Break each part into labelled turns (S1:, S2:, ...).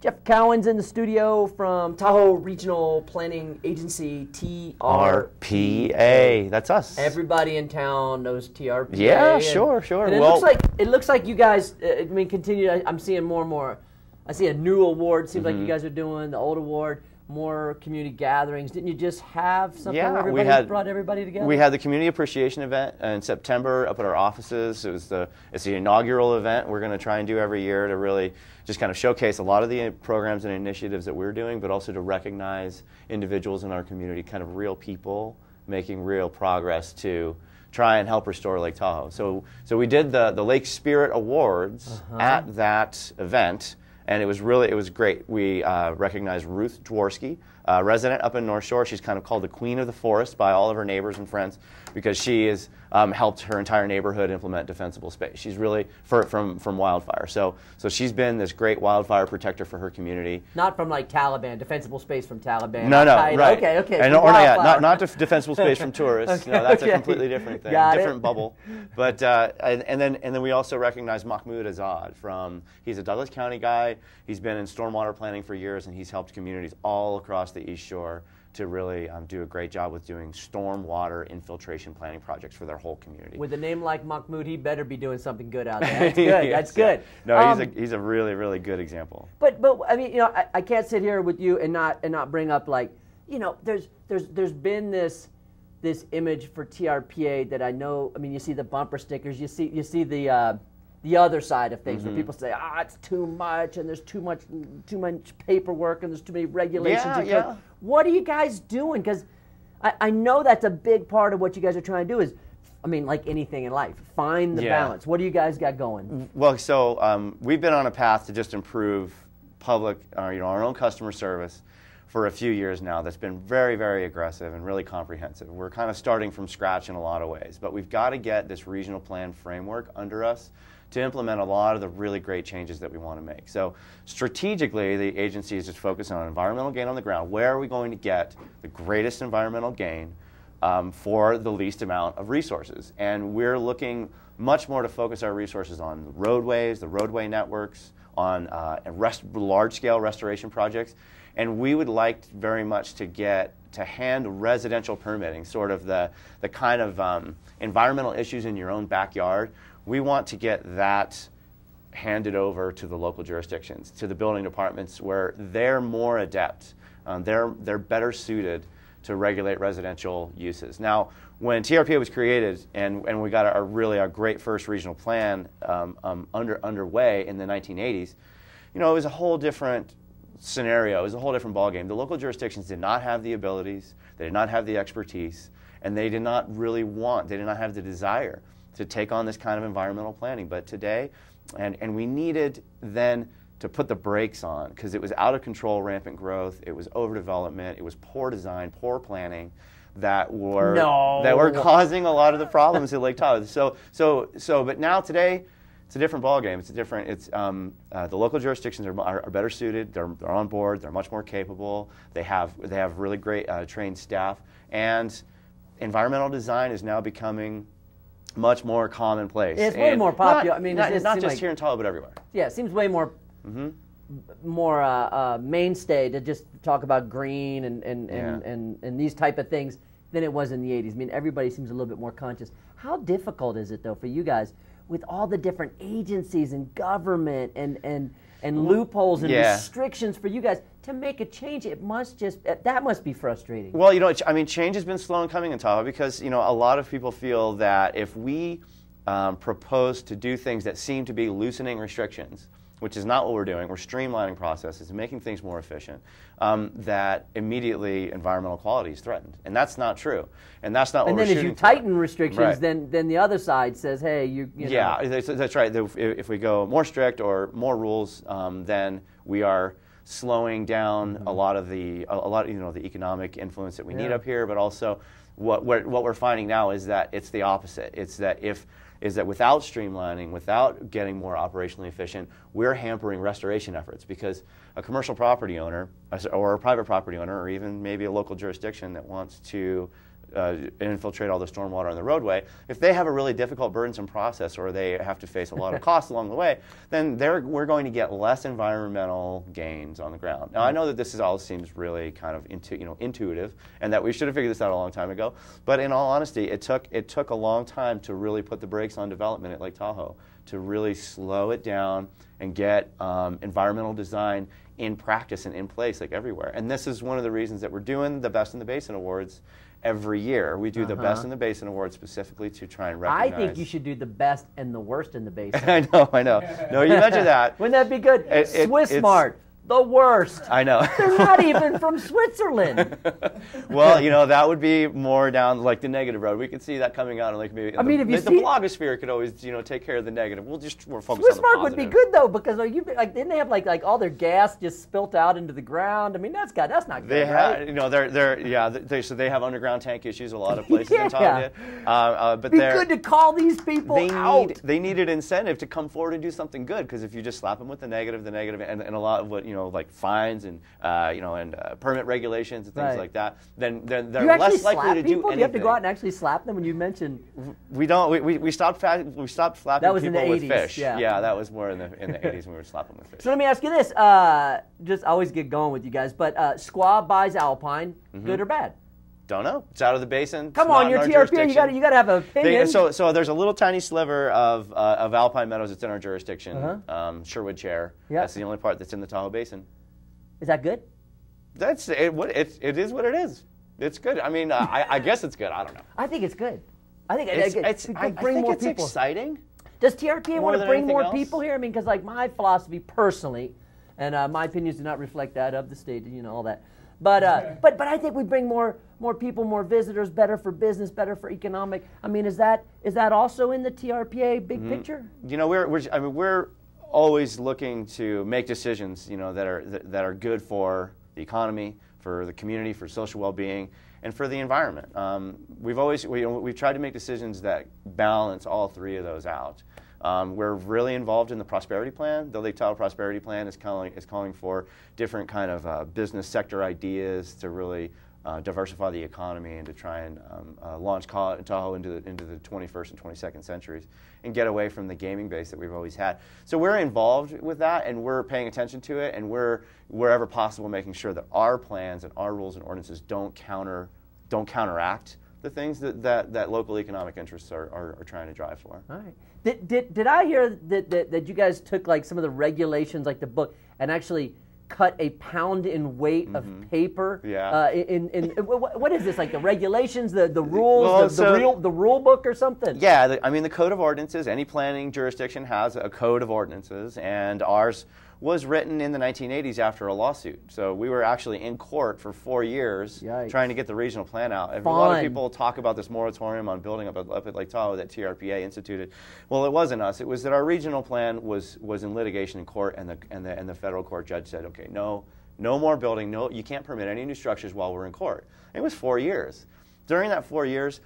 S1: Jeff Cowen's in the studio from Tahoe Regional Planning Agency, TRPA.
S2: That's us.
S1: Everybody in town knows TRPA.
S2: Yeah, sure.
S1: And it looks like you guys. I mean, continue. I'm seeing more and more. I see a new award. Seems like you guys are doing the old award. More community gatherings. Didn't you just have something where everybody brought everybody together?
S2: We had the community appreciation event in September up at our offices. It's the inaugural event we're going to try and do every year to really just kind of showcase a lot of the programs and initiatives that we're doing, but also to recognize individuals in our community, kind of real people making real progress to try and help restore Lake Tahoe. So we did the Lake Spirit Awards at that event. And it was great. We recognized Ruth Dworsky, a resident up in North Shore. She's kind of called the Queen of the Forest by all of her neighbors and friends because she has helped her entire neighborhood implement defensible space. She's really from wildfire. So she's been this great wildfire protector for her community.
S1: Not from like Taliban, defensible space from Taliban.
S2: No, right.
S1: Okay.
S2: And not defensible space from tourists.
S1: Okay,
S2: no, that's a completely different thing, different bubble. But and then we also recognize Mahmoud Azad he's a Douglas County guy. He's been in stormwater planning for years, and he's helped communities all across the East Shore to really do a great job with doing stormwater infiltration planning projects for their whole community.
S1: With a name like Mahmoud, he better be doing something good out there. That's good. That's good.
S2: No, he's a really, really good example.
S1: But I mean, I can't sit here with you and not bring up like, there's been this image for TRPA that I know. I mean, you see the bumper stickers, you see the other side of things where people say, it's too much and there's too much paperwork and there's too many regulations.
S2: Yeah.
S1: What are you guys doing? Because I know that's a big part of what you guys are trying to do is, I mean, like anything in life, find the balance. What do you guys got going?
S2: Well, so we've been on a path to just improve our own customer service for a few years now. That's been very, very aggressive and really comprehensive. We're kind of starting from scratch in a lot of ways, but we've got to get this regional plan framework under us to implement a lot of the really great changes that we want to make. So strategically, the agency is just focused on environmental gain on the ground. Where are we going to get the greatest environmental gain for the least amount of resources? And we're looking much more to focus our resources on the roadways, the roadway networks, on large-scale restoration projects. And we would like very much to hand residential permitting, sort of the kind of environmental issues in your own backyard. We want to get that handed over to the local jurisdictions, to the building departments where they're more adept. They're better suited to regulate residential uses. Now, when TRPA was created and we got a great first regional plan underway in the 1980s, it was a whole different scenario. It was a whole different ballgame. The local jurisdictions did not have the abilities, they did not have the expertise, and they did not have the desire to take on this kind of environmental planning. But today, and we needed then to put the brakes on because it was out of control, rampant growth, it was overdevelopment, it was poor design, poor planning that were causing a lot of the problems at Lake Tahoe. But now today, it's a different ballgame. The local jurisdictions are better suited. They're on board. They're much more capable. They have really great trained staff, and environmental design is now becoming much more commonplace.
S1: It's way more popular.
S2: Not just here in Tahoe, but everywhere.
S1: Yeah, it seems way more mainstay to just talk about green and these type of things than it was in the 80s. I mean, everybody seems a little bit more conscious. How difficult is it, though, for you guys with all the different agencies and government and loopholes and restrictions for you guys to make a change? That must be frustrating.
S2: Well, change has been slow in coming in Tahoe because, a lot of people feel that if we propose to do things that seem to be loosening restrictions, which is not what we're doing, we're streamlining processes and making things more efficient, that immediately environmental quality is threatened. And that's not true. And that's not what we're shooting for.
S1: And then as you tighten restrictions, then the other side says, hey, you know.
S2: Yeah, that's right. If we go more strict or more rules, then we are slowing down a lot of the economic influence that we need up here, but also what we're finding now is that it's the opposite. It's that without streamlining, without getting more operationally efficient, we're hampering restoration efforts because a commercial property owner or a private property owner or even maybe a local jurisdiction that wants to infiltrate all the stormwater on the roadway, if they have a really difficult, burdensome process, or they have to face a lot of costs along the way, then we're going to get less environmental gains on the ground. Now, I know that this all seems really kind of intuitive, and that we should have figured this out a long time ago. But in all honesty, it took a long time to really put the brakes on development at Lake Tahoe, to really slow it down and get environmental design in practice and in place, like everywhere. And this is one of the reasons that we're doing the Best in the Basin Awards every year. We do the Best in the Basin Awards specifically to try and recognize.
S1: I think you should do the best and the worst in the basin.
S2: I know. No, you mentioned that.
S1: Wouldn't that be good? Swiss Mart, the worst.
S2: I know.
S1: They're not even from Switzerland.
S2: Well, that would be more down like the negative road. We could see that coming out, and like maybe the blogosphere could always take care of the negative. We're focused on the positive.
S1: Swiss Mart would be good though, because didn't they have like all their gas just spilt out into the ground? I mean, that's not good, right?
S2: So they have underground tank issues a lot of places in Tahoe. But
S1: be good to call these people out.
S2: They needed incentive to come forward and do something good, because if you just slap them with the negative, and a lot of what like fines and permit regulations and things like that, then they're less likely to do anything.
S1: Do you have to go out and actually slap them when you mention?
S2: We don't. We stopped slapping people with fish.
S1: Yeah,
S2: that was more in the 80s when we were slapping with fish.
S1: So let me ask you this: just always get going with you guys, but Squaw buys Alpine, good or bad?
S2: Don't know. It's out of the basin.
S1: Come on, you're TRPA. You got to have an opinion.
S2: So there's a little tiny sliver of Alpine Meadows that's in our jurisdiction. Sherwood Chair. Yep. That's the only part that's in the Tahoe Basin.
S1: Is that good?
S2: It is what it is. It's good. I mean, I guess it's good. I don't know.
S1: I think it's good. I think
S2: it's exciting.
S1: Does TRPA want to bring more people here? I mean, because like my philosophy personally, and my opinions do not reflect that of the state, all that. But I think we bring more people, more visitors, better for business, better for economic. I mean, is that also in the TRPA big picture?
S2: We're always looking to make decisions, that are good for the economy, for the community, for social well-being, and for the environment. We've tried to make decisions that balance all three of those out. We're really involved in the prosperity plan. The Lake Tahoe Prosperity Plan is calling for different kind of business sector ideas to really diversify the economy and to try and launch Tahoe into the 21st and 22nd centuries and get away from the gaming base that we've always had. So we're involved with that, and we're paying attention to it, and we're wherever possible making sure that our plans and our rules and ordinances don't counteract the things that local economic interests are trying to drive for.
S1: All right. Did I hear that you guys took like some of the regulations, like the book, and actually cut a pound in weight of paper?
S2: Yeah.
S1: What is this, like the regulations, the rules, the rule book or something?
S2: Yeah. The Code of Ordinances. Any planning jurisdiction has a Code of Ordinances, and ours was written in the 1980s after a lawsuit. So we were actually in court for 4 years trying to get the regional plan out. A lot of people talk about this moratorium on building up at Lake Tahoe that TRPA instituted. Well, it wasn't us. It was that our regional plan was in litigation in court, and the federal court judge said, okay, no more building. No, you can't permit any new structures while we're in court. It was 4 years. During that 4 years,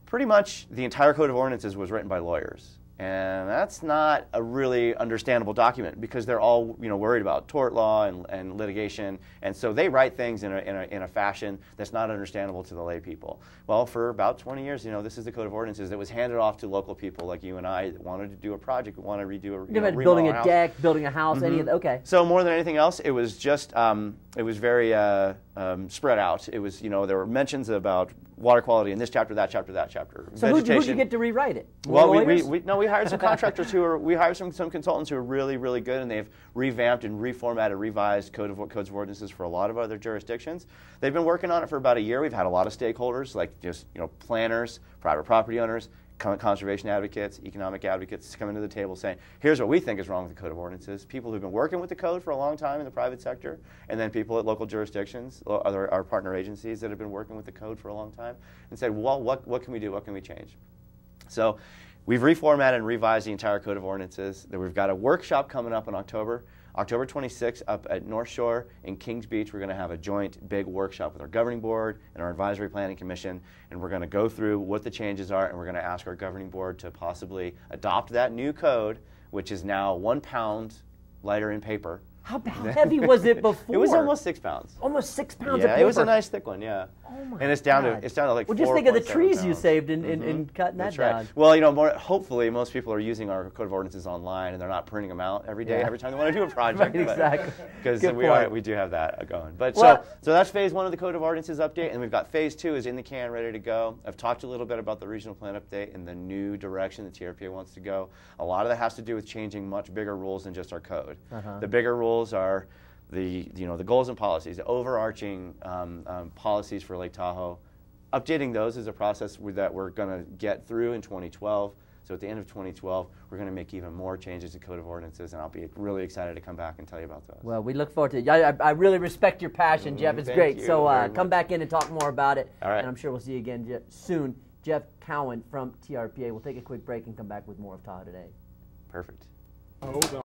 S2: pretty much the entire Code of Ordinances was written by lawyers. And that's not a really understandable document, because they're all worried about tort law and litigation, and so they write things in a fashion that's not understandable to the lay people. Well, for about 20 years, this is the Code of Ordinances that was handed off to local people like you and I that wanted to do a project, want to redo a
S1: building a deck, building a house, any of that. Okay.
S2: So more than anything else, it was just it was very spread out. It was there were mentions about water quality in this chapter, that chapter, that chapter.
S1: So who'd you get to rewrite it?
S2: Well, we hired some contractors we hired some consultants who are really, really good, and they've revamped and reformatted, revised codes of ordinances for a lot of other jurisdictions. They've been working on it for about a year. We've had a lot of stakeholders, like just planners, private property owners, conservation advocates, economic advocates coming to the table saying, here's what we think is wrong with the Code of Ordinances. People who've been working with the code for a long time in the private sector, and then people at local jurisdictions, our partner agencies that have been working with the code for a long time, and said, well, what can we do? What can we change? So we've reformatted and revised the entire Code of Ordinances. We've got a workshop coming up in October 26th up at North Shore in Kings Beach. We're going to have a joint big workshop with our governing board and our advisory planning commission, and we're going to go through what the changes are, and we're going to ask our governing board to possibly adopt that new code, which is now 1 pound lighter in paper
S1: How heavy was it before?
S2: It was almost 6 pounds.
S1: Almost 6 pounds.
S2: Yeah,
S1: of
S2: it was a
S1: paper.
S2: nice thick one. Yeah.
S1: Oh my
S2: and it's down
S1: God.
S2: to like.
S1: Well, just think of the trees you
S2: pounds.
S1: saved in cutting that down.
S2: Right. Well, you know, hopefully most people are using our code of ordinances online and they're not printing them out every day, every time they want to do a project.
S1: Right, exactly.
S2: Because we do have that going. But
S1: well,
S2: so that's phase 1 of the code of ordinances update, and we've got phase 2 is in the can, ready to go. I've talked a little bit about the regional plan update and the new direction the TRPA wants to go. A lot of that has to do with changing much bigger rules than just our code. The bigger rules are the goals and policies, the overarching policies for Lake Tahoe. Updating those is a process that we're going to get through in 2012. So at the end of 2012, we're going to make even more changes to Code of Ordinances, and I'll be really excited to come back and tell you about those.
S1: Well, we look forward to it. I really respect your passion, Jeff. It's great. So come back in and talk more about it. All right. And I'm sure we'll see you again soon. Jeff Cowen from TRPA. We'll take a quick break and come back with more of Tahoe Today.
S2: Perfect.
S3: Hold on.